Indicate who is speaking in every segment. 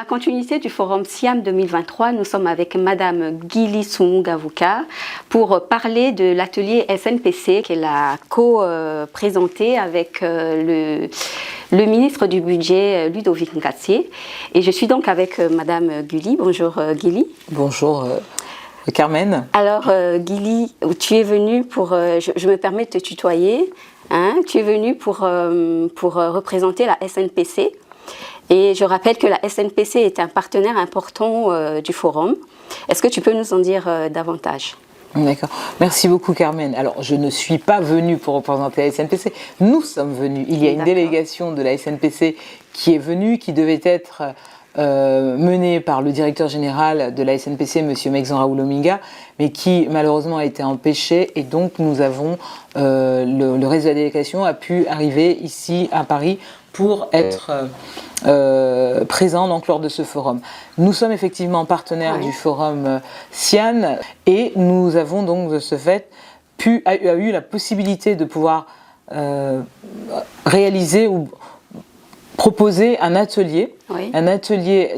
Speaker 1: la continuité du forum SIAM 2023, nous sommes avec Madame Gili Soungavuka pour parler de l'atelier SNPC qu'elle a co-présenté avec le ministre du Budget Ludovic Ngatsé. Et je suis donc avec Madame Gili. Bonjour Gili.
Speaker 2: Bonjour Carmen.
Speaker 1: Alors Gili, tu es venue pour, je me permets de te tutoyer, hein, tu es venue pour représenter la SNPC. Et je rappelle que la SNPC est un partenaire important du forum. Est-ce que tu peux nous en dire davantage ?
Speaker 2: D'accord. Merci beaucoup Carmen. Alors je ne suis pas venue pour représenter la SNPC. Nous sommes venus. Il y a une délégation de la SNPC qui est venue, qui devait être menée par le directeur général de la SNPC, M. Mexan Raoul Ominga, mais qui malheureusement a été empêché. Et donc nous avons, le reste de la délégation a pu arriver ici à Paris pour être présent donc, lors de ce forum. Nous sommes effectivement partenaires du forum SIAN et nous avons donc de ce fait eu la possibilité de pouvoir réaliser ou proposer un atelier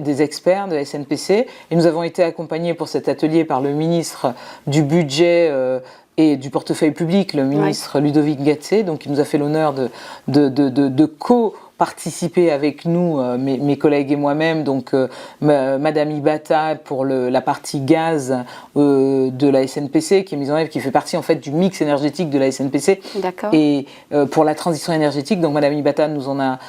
Speaker 2: des experts de la SNPC, et nous avons été accompagnés pour cet atelier par le ministre du Budget et du portefeuille public, le ministre Ludovic Ngatsé, donc il nous a fait l'honneur de co-participer avec nous, mes collègues et moi-même, donc Madame Ibata pour la partie gaz de la SNPC qui est mise en œuvre, qui fait partie en fait du mix énergétique de la SNPC. Et pour la transition énergétique, donc Madame Ibata nous en a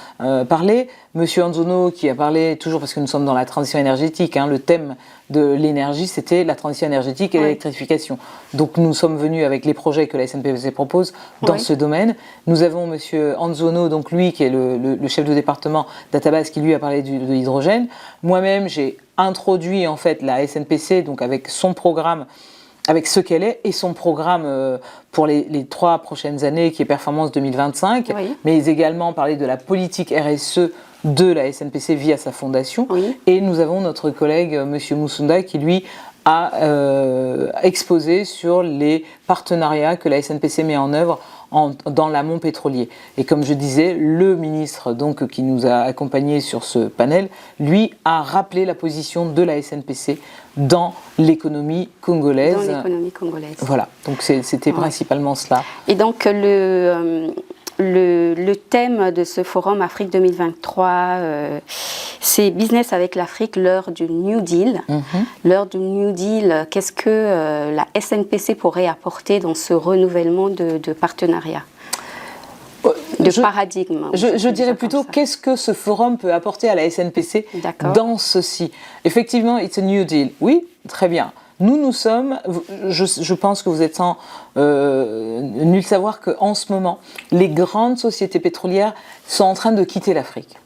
Speaker 2: parlé. Monsieur Anzono qui a parlé, toujours parce que nous sommes dans la transition énergétique, hein, le thème de l'énergie c'était la transition énergétique et l'électrification. Donc nous sommes venus avec les projets que la SNPC propose dans ce domaine. Nous avons Monsieur Anzono, donc lui qui est le chef de département d'Atabas, qui lui a parlé de l'hydrogène. Moi-même j'ai introduit en fait la SNPC donc avec son programme, avec ce qu'elle est et son programme pour les 3 prochaines années qui est Performance 2025, mais également parler de la politique RSE de la SNPC via sa fondation. Et nous avons notre collègue Monsieur Moussunda qui lui a exposé sur les partenariats que la SNPC met en œuvre dans l'amont pétrolier. Et comme je disais, le ministre donc, qui nous a accompagnés sur ce panel, lui a rappelé la position de la SNPC dans l'économie congolaise.
Speaker 1: Dans l'économie congolaise.
Speaker 2: Voilà, donc c'était principalement cela.
Speaker 1: Et donc le thème de ce forum Afrique 2023, c'est Business avec l'Afrique, l'heure du New Deal. L'heure du New Deal, qu'est-ce que la SNPC pourrait apporter dans ce renouvellement de partenariat, de paradigme?
Speaker 2: Je dirais plutôt qu'est-ce que ce forum peut apporter à la SNPC dans ceci. Effectivement, it's a New Deal. Oui, très bien. Nous sommes, je pense que vous êtes sans nul savoir qu'en ce moment, les grandes sociétés pétrolières sont en train de quitter l'Afrique.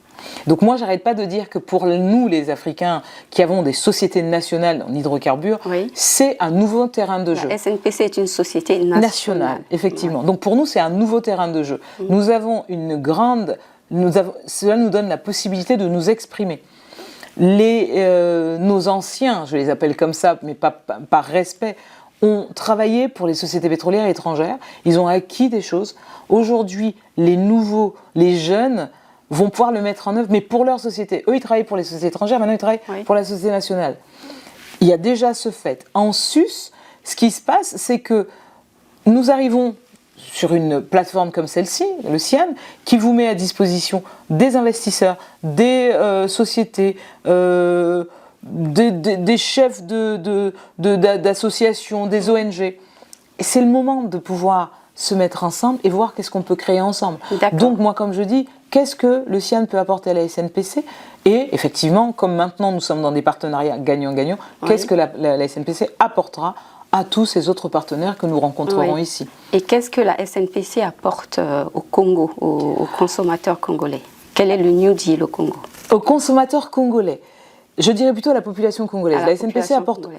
Speaker 2: Donc moi, j'arrête pas de dire que pour nous, les Africains, qui avons des sociétés nationales en hydrocarbures, c'est un nouveau terrain de jeu.
Speaker 1: La SNPC est une société nationale.
Speaker 2: Effectivement. Donc pour nous, c'est un nouveau terrain de jeu. Nous avons cela nous donne la possibilité de nous exprimer. Nos anciens, je les appelle comme ça, mais pas par respect, ont travaillé pour les sociétés pétrolières étrangères. Ils ont acquis des choses. Aujourd'hui, les jeunes vont pouvoir le mettre en œuvre, mais pour leur société. Eux, ils travaillent pour les sociétés étrangères, maintenant ils travaillent pour la société nationale. Il y a déjà ce fait. En sus, ce qui se passe, c'est que nous arrivons sur une plateforme comme celle-ci, le SIAN, qui vous met à disposition des investisseurs, des sociétés, des chefs d'associations, des ONG. Et c'est le moment de pouvoir se mettre ensemble et voir qu'est-ce qu'on peut créer ensemble. Donc moi, comme je dis, qu'est-ce que le SIAN peut apporter à la SNPC? Et effectivement, comme maintenant nous sommes dans des partenariats gagnant-gagnant, qu'est-ce que la SNPC apportera à tous ces autres partenaires que nous rencontrerons ici.
Speaker 1: Et qu'est-ce que la SNPC apporte au Congo, aux consommateurs congolais? Quel est le New Deal au Congo? Aux
Speaker 2: consommateurs congolais, je dirais plutôt à la population congolaise. La SNPC apporte,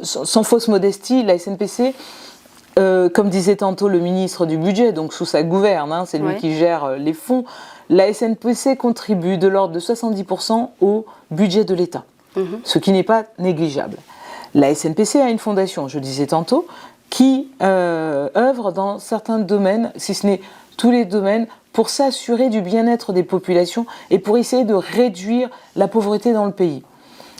Speaker 2: sans fausse modestie, la SNPC, comme disait tantôt le ministre du Budget, donc sous sa gouverne, c'est lui qui gère les fonds, la SNPC contribue de l'ordre de 70% au budget de l'État, ce qui n'est pas négligeable. La SNPC a une fondation, je disais tantôt, qui œuvre dans certains domaines, si ce n'est tous les domaines, pour s'assurer du bien-être des populations et pour essayer de réduire la pauvreté dans le pays.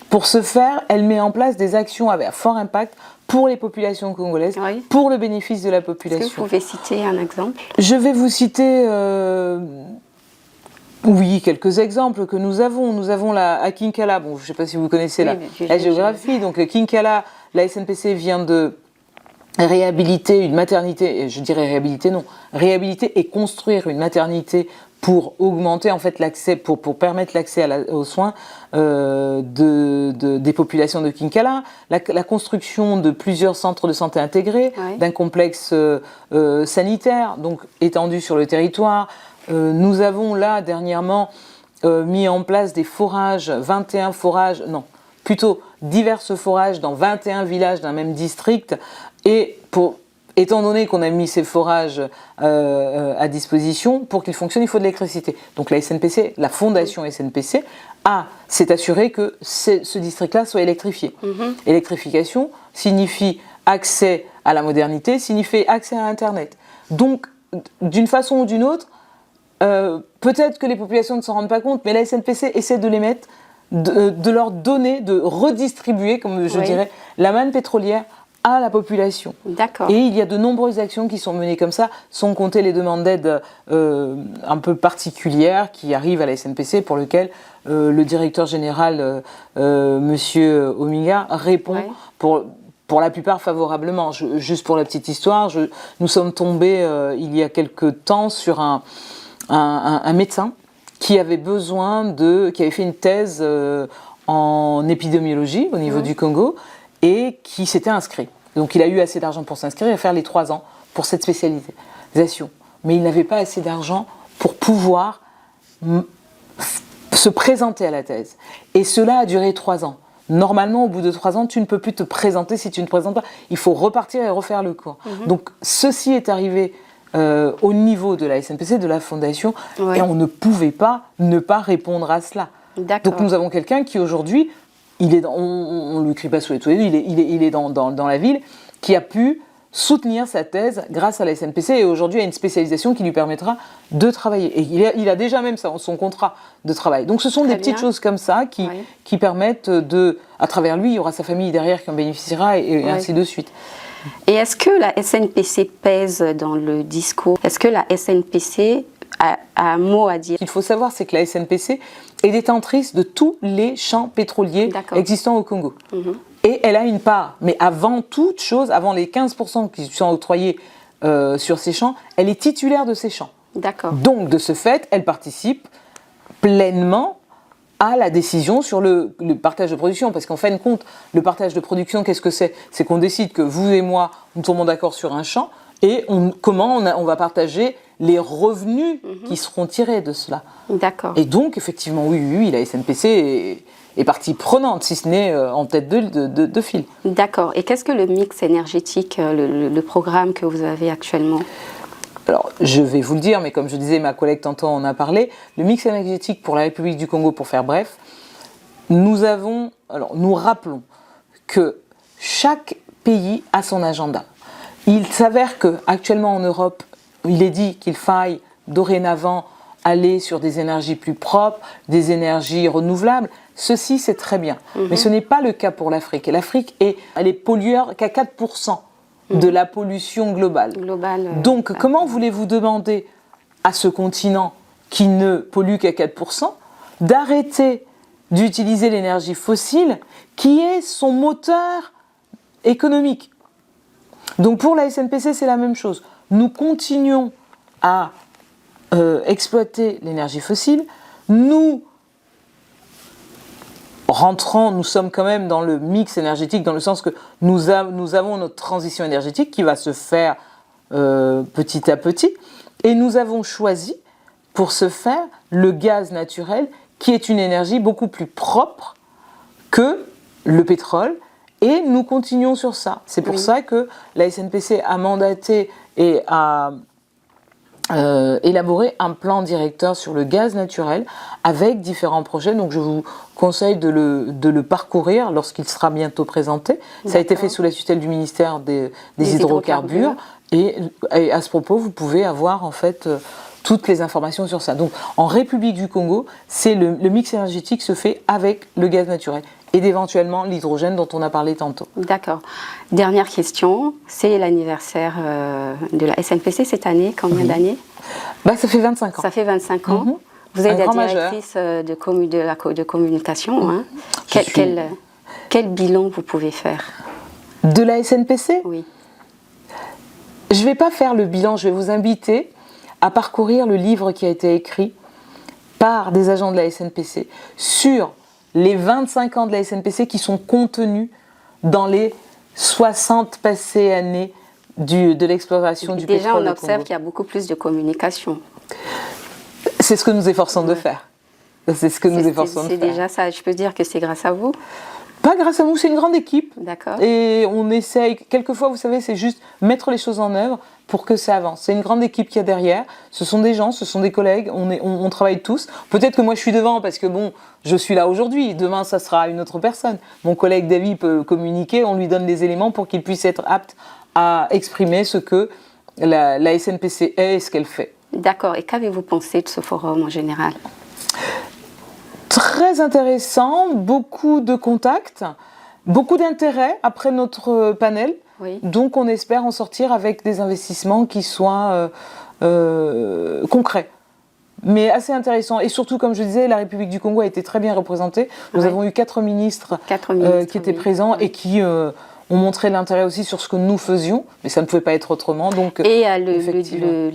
Speaker 2: Pour ce faire, elle met en place des actions avec fort impact pour les populations congolaises, pour le bénéfice de la population.
Speaker 1: Est-ce que vous pouvez citer un exemple?
Speaker 2: Je vais vous citer oui, quelques exemples que nous avons. Nous avons à Kinkala, bon, je ne sais pas si vous connaissez la géographie, donc Kinkala, la SNPC vient de réhabiliter une maternité, je dirais réhabiliter, non, réhabiliter et construire une maternité pour augmenter en fait l'accès, pour permettre l'accès aux soins des populations de Kinkala, la construction de plusieurs centres de santé intégrés, d'un complexe sanitaire donc étendu sur le territoire. Nous avons là dernièrement mis en place des forages, 21 forages, non, plutôt divers forages dans 21 villages d'un même district. Et étant donné qu'on a mis ces forages à disposition, pour qu'ils fonctionnent, il faut de l'électricité. Donc la SNPC, la fondation SNPC, s'est assurée que ce district-là soit électrifié. Électrification signifie accès à la modernité, signifie accès à Internet. Donc, d'une façon ou d'une autre, peut-être que les populations ne s'en rendent pas compte, mais la SNPC essaie de les mettre, de leur donner, de redistribuer, comme je dirais, la manne pétrolière à la population.
Speaker 1: D'accord.
Speaker 2: Et il y a de nombreuses actions qui sont menées comme ça, sans compter les demandes d'aide un peu particulières qui arrivent à la SNPC, pour lesquelles le directeur général, Monsieur Ominga, répond pour la plupart favorablement. Juste pour la petite histoire, nous sommes tombés il y a quelque temps sur un médecin qui avait qui avait fait une thèse en épidémiologie au niveau du Congo et qui s'était inscrit. Donc il a eu assez d'argent pour s'inscrire et faire les 3 ans pour cette spécialisation. Mais il n'avait pas assez d'argent pour pouvoir se présenter à la thèse. Et cela a duré 3 ans. Normalement, au bout de 3 ans, tu ne peux plus te présenter si tu ne te présentes pas. Il faut repartir et refaire le cours. Donc ceci est arrivé au niveau de la SNPC, de la fondation, et on ne pouvait pas ne pas répondre à cela. Donc nous avons quelqu'un qui aujourd'hui, on ne lui crie pas sous les toits, il est dans la ville, qui a pu soutenir sa thèse grâce à la SNPC et aujourd'hui a une spécialisation qui lui permettra de travailler. Et il a déjà même son contrat de travail. Donc ce sont des petites choses comme ça qui permettent à travers lui, il y aura sa famille derrière qui en bénéficiera et ainsi de suite.
Speaker 1: Et est-ce que la SNPC pèse dans le discours? Est-ce que la SNPC a un mot à dire?
Speaker 2: Ce qu'il faut savoir, c'est que la SNPC est détentrice de tous les champs pétroliers existants au Congo. Et elle a une part, mais avant toute chose, avant les 15% qui sont octroyés sur ces champs, elle est titulaire de ces champs. Donc, de ce fait, elle participe pleinement à la décision sur le partage de production. Parce qu'en fin de compte, le partage de production, qu'est-ce que c'est? C'est qu'on décide que vous et moi, nous tombons d'accord sur un champ et comment on va partager les revenus qui seront tirés de cela. Et donc, effectivement, oui, la SNPC est partie prenante, si ce n'est en tête de file.
Speaker 1: D'accord. Et qu'est-ce que le mix énergétique, le programme que vous avez actuellement?
Speaker 2: Alors, je vais vous le dire, mais comme je disais, ma collègue tantôt en a parlé, le mix énergétique pour la République du Congo, pour faire bref, nous rappelons que chaque pays a son agenda. Il s'avère qu'actuellement en Europe, il est dit qu'il faille dorénavant aller sur des énergies plus propres, des énergies renouvelables. Ceci, c'est très bien. Mais ce n'est pas le cas pour l'Afrique. Et l'Afrique elle est pollueur qu'à 4% de la pollution globale. Donc, comment voulez-vous demander à ce continent qui ne pollue qu'à 4% d'arrêter d'utiliser l'énergie fossile qui est son moteur économique? Donc, pour la SNPC, c'est la même chose. Nous continuons à exploiter l'énergie fossile. Nous sommes quand même dans le mix énergétique, dans le sens que nous avons notre transition énergétique qui va se faire petit à petit. Et nous avons choisi, pour ce faire, le gaz naturel, qui est une énergie beaucoup plus propre que le pétrole. Et nous continuons sur ça. C'est pour ça que la SNPC a mandaté et a élaboré un plan directeur sur le gaz naturel avec différents projets. Donc je vous conseille de le parcourir lorsqu'il sera bientôt présenté. Ça a été fait sous la tutelle du ministère des hydrocarbures. Et à ce propos, vous pouvez avoir en fait toutes les informations sur ça. Donc en République du Congo, le mix énergétique se fait avec le gaz naturel et éventuellement l'hydrogène dont on a parlé tantôt.
Speaker 1: D'accord. Dernière question, c'est l'anniversaire de la SNPC cette année, combien d'années?
Speaker 2: Ça fait 25 ans.
Speaker 1: Ça fait 25 ans. Vous êtes la directrice de communication. Hein. Quel bilan vous pouvez faire?
Speaker 2: De la SNPC?
Speaker 1: Oui.
Speaker 2: Je ne vais pas faire le bilan, je vais vous inviter à parcourir le livre qui a été écrit par des agents de la SNPC sur les 25 ans de la SNPC qui sont contenus dans les 60 passées années de l'exploration du pétrole.
Speaker 1: Déjà, on observe qu'il y a beaucoup plus de communication.
Speaker 2: C'est ce que nous efforçons de faire. C'est ce que nous efforçons de faire.
Speaker 1: C'est déjà ça, je peux dire que c'est grâce à vous?
Speaker 2: Pas grâce à nous, c'est une grande équipe.
Speaker 1: D'accord.
Speaker 2: Et on essaye, quelquefois, vous savez, c'est juste mettre les choses en œuvre pour que ça avance. C'est une grande équipe qu'il y a derrière. Ce sont des gens, ce sont des collègues, on travaille tous. Peut-être que moi je suis devant parce que bon, je suis là aujourd'hui. Demain, ça sera une autre personne. Mon collègue David peut communiquer, on lui donne les éléments pour qu'il puisse être apte à exprimer ce que la SNPC est et ce qu'elle fait.
Speaker 1: D'accord. Et qu'avez-vous pensé de ce forum en général?
Speaker 2: Très intéressant, beaucoup de contacts, beaucoup d'intérêt après notre panel.
Speaker 1: Oui.
Speaker 2: Donc on espère en sortir avec des investissements qui soient concrets. Mais assez intéressant. Et surtout, comme je disais, la République du Congo a été très bien représentée. Nous avons eu 4 ministres qui étaient présents et qui ont montré l'intérêt aussi sur ce que nous faisions. Mais ça ne pouvait pas être autrement. Donc,
Speaker 1: et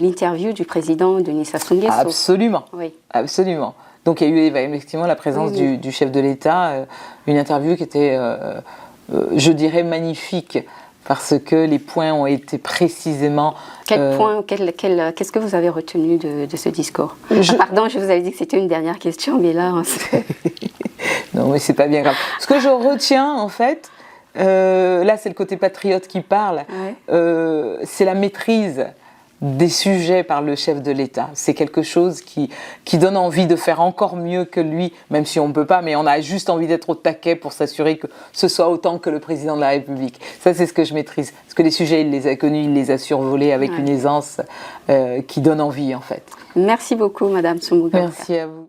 Speaker 1: l'interview du président Denis Sassou Nguesso.
Speaker 2: Absolument.
Speaker 1: Oui.
Speaker 2: Absolument. Donc il y a eu effectivement la présence du chef de l'État, une interview qui était, je dirais, magnifique, parce que les points ont été précisément...
Speaker 1: Qu'est-ce que vous avez retenu de ce discours? Pardon, je vous avais dit que c'était une dernière question, mais là...
Speaker 2: Non, mais c'est pas bien grave. Ce que je retiens, en fait, là c'est le côté patriote qui parle, c'est la maîtrise des sujets par le chef de l'État. C'est quelque chose qui donne envie de faire encore mieux que lui, même si on ne peut pas, mais on a juste envie d'être au taquet pour s'assurer que ce soit autant que le président de la République. Ça, c'est ce que je maîtrise. Parce que les sujets, il les a connus, il les a survolés avec une aisance qui donne envie, en fait.
Speaker 1: Merci beaucoup, Madame Tsongo.
Speaker 2: Merci à vous.